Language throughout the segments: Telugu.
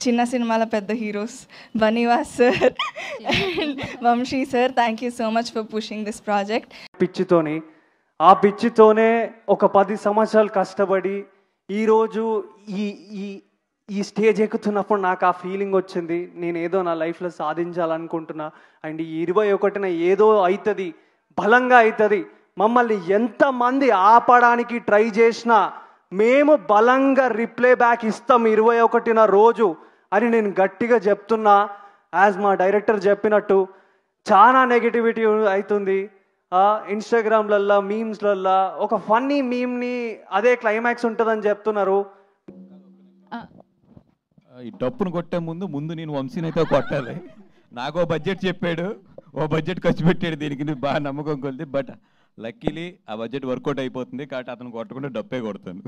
చిన్న సినిమాల పెద్ద heroes Bunny Vas sir and Vamsi sir, thank you so much for pushing this project. పిచ్చితోనే ఒక 10 సంవత్సరాలు కష్టపడి ఈరోజు ఈ ఈ ఈ స్టేజ్ ఎక్కుతున్నప్పుడు నాకు ఆ ఫీలింగ్ వచ్చింది. నేను ఏదో నా లైఫ్లో సాధించాలనుకుంటున్నా. అండ్ ఈ 21న ఏదో అవుతుంది, బలంగా అవుతుంది. మమ్మల్ని ఎంతమంది ఆపడానికి ట్రై చేసినా మేము బలంగా రిప్లై బ్యాక్ ఇస్తాం 21న రోజు అని నేను గట్టిగా చెప్తున్నా. యాజ్ మా డైరెక్టర్ చెప్పినట్టు చాలా నెగిటివిటీ అవుతుంది ఇన్స్టాగ్రామ్లల్లో, మీమ్స్లల్లో. ఒక ఫన్నీ మీమ్ని అదే క్లైమాక్స్ ఉంటుందని చెప్తున్నారు. ఈ డప్పును కొట్టే ముందు నేను వంశీని అయితే కొట్టాలి. నాకు ఓ బడ్జెట్ చెప్పాడు, ఓ బడ్జెట్ ఖర్చు పెట్టాడు దీనికి, బాగా నమ్మకం కొలిది. బట్ లక్కీలీ ఆ బడ్జెట్ వర్కౌట్ అయిపోతుంది కాబట్టి అతను కొట్టకుండా డప్పే కొడతాను.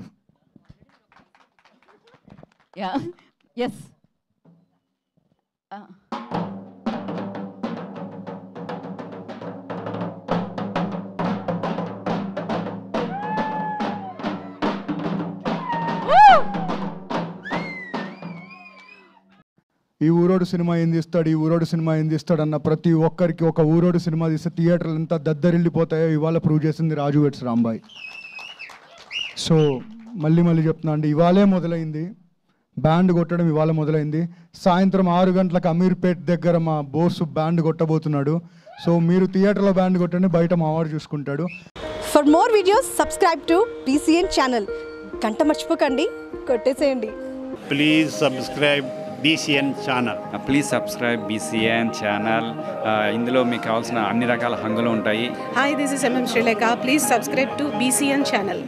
ఎస్ ఈ ఊరోడు సినిమా ఏం తీస్తాడు, ఈ ఊరోడు సినిమా ఏం తీస్తాడు అన్న ప్రతి ఒక్కరికి ఒక ఊరోడు సినిమా తీస్తే థియేటర్లు ఎంత దద్దరిల్లిపోతాయో ఇవాళ ప్రూవ్ చేసింది రాజు వెట్స్ రాంబాయ్. సో మళ్ళీ చెప్తున్నా అండి, ఇవాళే మొదలైంది బ్యాండ్ కొట్టడం, ఇవాళ మొదలైంది. సాయంత్రం 6 గంటలకు అమీర్పేట్ దగ్గర మా బోర్సు బ్యాండ్ కొట్టబోతున్నాడు. సో మీరు థియేటర్లో బ్యాండ్ కొట్టండి, బయట మా వాడు చూసుకుంటాడు. For more videos subscribe to BCN channel. గంట మర్చిపోకండి, కొట్టేసేయండి. Please subscribe BCN channel. Please subscribe BCN channel. ఇందులో మీకు కావాల్సిన అన్ని రకాల హంగులు ఉంటాయి. Hi, this is MM Sreelekha. Please subscribe to BCN channel.